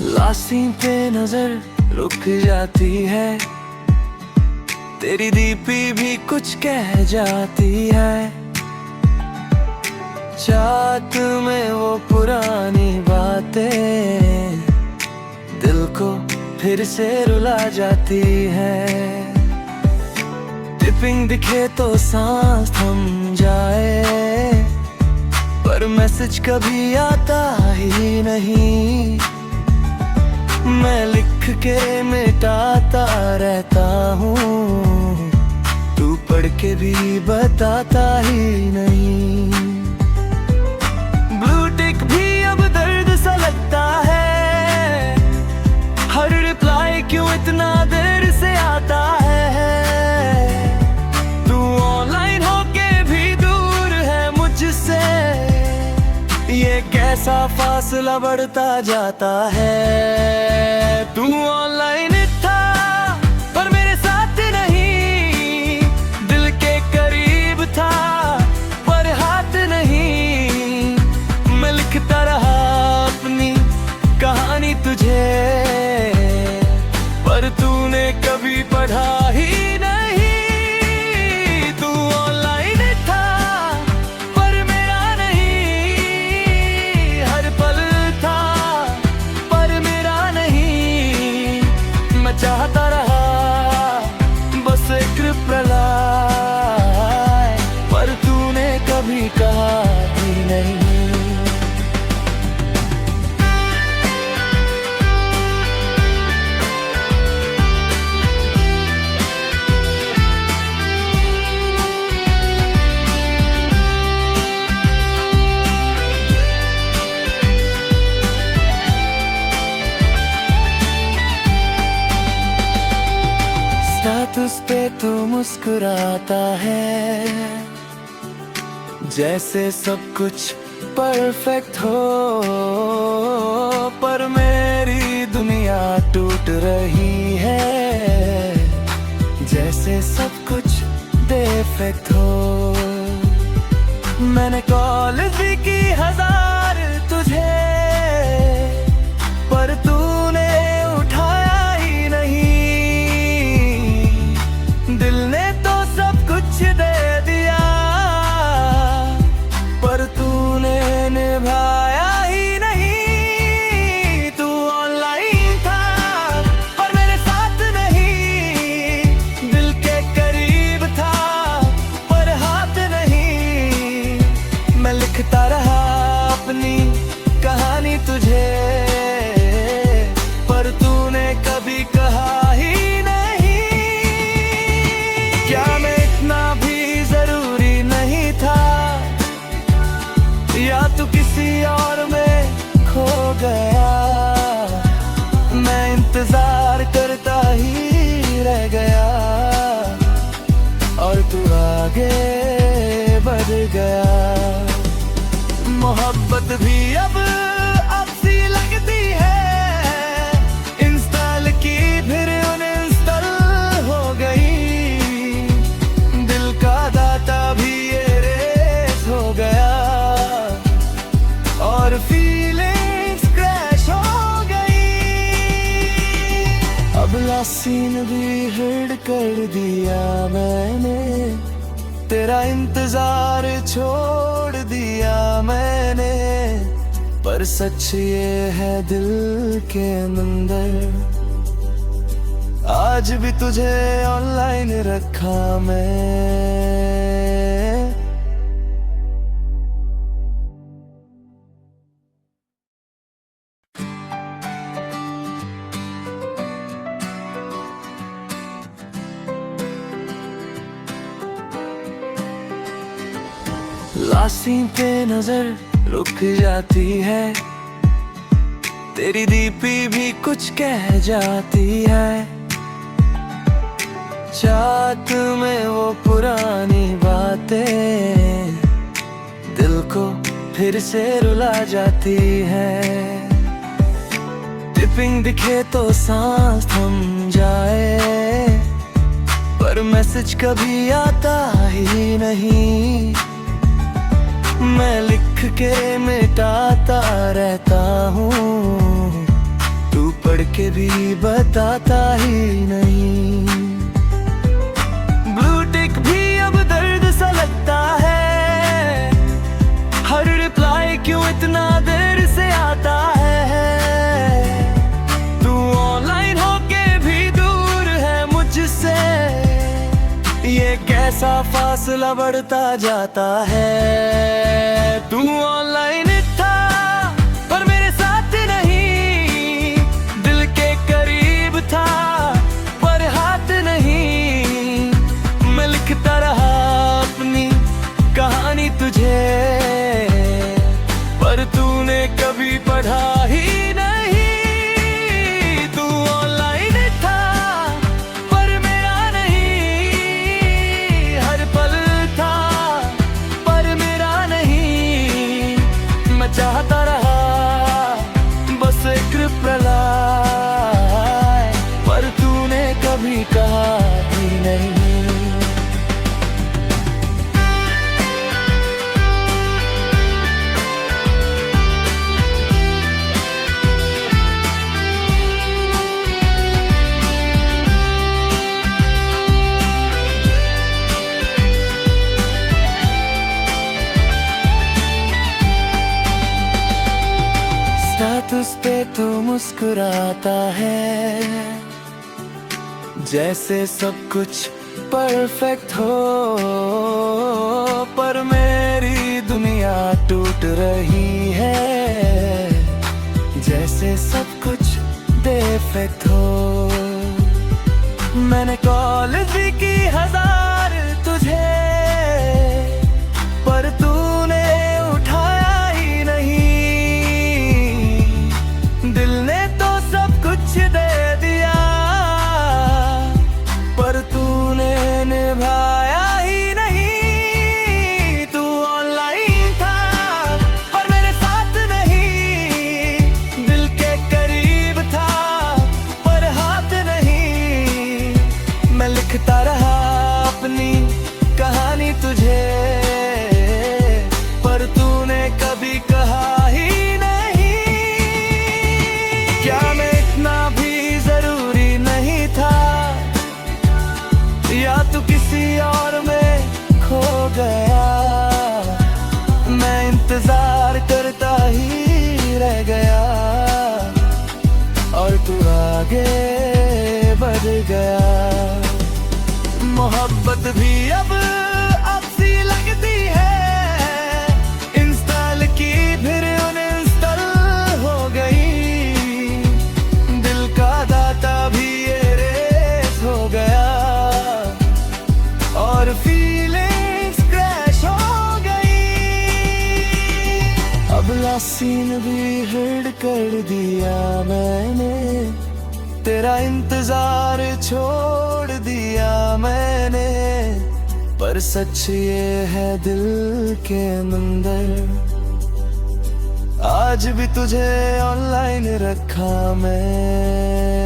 लासी पे नजर रुक जाती है, तेरी दीपी भी कुछ कह जाती है। चाहत में वो पुरानी बातें दिल को फिर से रुला जाती है। टिपिंग दिखे तो सांस थम जाए, पर मैसेज कभी आता ही नहीं। मैं लिख के मिटाता रहता हूँ, तू पढ़ के भी बताता ही नहीं। ब्लू टिक भी अब दर्द सा लगता है, हर रिप्लाई क्यों इतना देर से आता है। तू ऑनलाइन होके भी दूर है मुझसे, ये कैसा फासला बढ़ता जाता है। तू ऑनलाइन था पर मेरे साथ नहीं, दिल के करीब था पर हाथ नहीं। मैं लिखता रहा अपनी कहानी तुझे, पर तूने कभी पढ़ा ही नहीं। तू ऑनलाइन था पर मेरा नहीं, हर पल था पर मेरा नहीं। मैं चाहता रहा बस एक प्रलय, पर तूने कभी कहा ही नहीं। स्टेटस पे तू मुस्कुराता है, जैसे सब कुछ परफेक्ट हो, पर मेरी दुनिया टूट रही है, जैसे सब कुछ डिफेक्ट हो। मैंने कॉल भी की 1000 तुझे, पर तूने उठाया ही नहीं। दिल ने तो सब कुछ दे दिया, पर तूने निभाया ही नहीं। तू ऑनलाइन था पर मेरे साथ नहीं, दिल के करीब था पर हाथ नहीं। मैं लिखता रहा अपनी कहानी तुझे, पर तूने कभी कहा ही नहीं। क्या मैं इतना भी जरूरी नहीं था, या तू किसी और में खो गया। मैं इंतजार करता ही रह गया, और तू आगे बढ़ गया। मोहब्बत भी अब सी लगती है, इंस्टॉल की फिर अनइंस्टॉल हो गई। दिल का डाटा भी एरेज हो गया, और फीलिंग्स क्रैश हो गई। अब लासीन भी हिड कर दिया मैंने, तेरा इंतजार छोड़ दिया मैंने। पर सच ये है दिल के अंदर, आज भी तुझे ऑनलाइन रखा मैं। लासी पे नजर रुक जाती है, तेरी दीपी भी कुछ कह जाती है। चाहत में वो पुरानी बातें दिल को फिर से रुला जाती है। टिपिंग दिखे तो सांस थम जाए, पर मैसेज कभी आता ही नहीं। मैं लिख के मिटाता रहता हूँ, तू पढ़ के भी बताता ही नहीं। ब्लू टिक भी अब दर्द सा लगता है, हर रिप्लाई क्यों इतना देर से आता है। तू ऑनलाइन होके भी दूर है मुझसे, ये कैसा फासला बढ़ता जाता है। तू ऑनलाइन था पर मेरे साथ नहीं, दिल के करीब था पर हाथ नहीं। मैं लिखता रहा अपनी कहानी तुझे, पर तूने कभी पढ़ा ही नहीं। तू ऑनलाइन था पर मेरा नहीं, हर पल था पर मेरा नहीं। मैं चाहता रहा बस एक रिप्लाई, पर तूने कभी कहा ही नहीं। स्टेटस पे तो मुस्कुराता है, जैसे सब कुछ परफेक्ट हो, पर मेरी दुनिया टूट रही है, जैसे सब कुछ डिफेक्ट हो। मैंने कॉल भी की 1000 तुझे, पर तूने उठाया ही नहीं। दिल ने तो सब कुछ दे दिया, पर तूने निभाया ही नहीं। तू ऑनलाइन था पर मेरे साथ नहीं, दिल के करीब था पर हाथ नहीं। मैं लिखता रहा अपनी कहानी तुझे, पर तूने कभी कहा ही नहीं। क्या मैं इतना भी जरूरी नहीं था, या तू किसी और में खो गया। मैं इंतजार करता ही रह गया, और तू आगे बढ़ गया। मोहब्बत भी अब आपसी लगती है, इंस्टॉल की फिर अनइंस्टॉल हो गई। दिल का दाता भी एरेज हो गया, और फीलिंग्स क्रैश हो गई। अगला सीन भी हिड कर दिया मैंने, तेरा इंतजार छोड़ दिया मैंने। पर सच ये है दिल के अंदर, आज भी तुझे ऑनलाइन रखा मैं।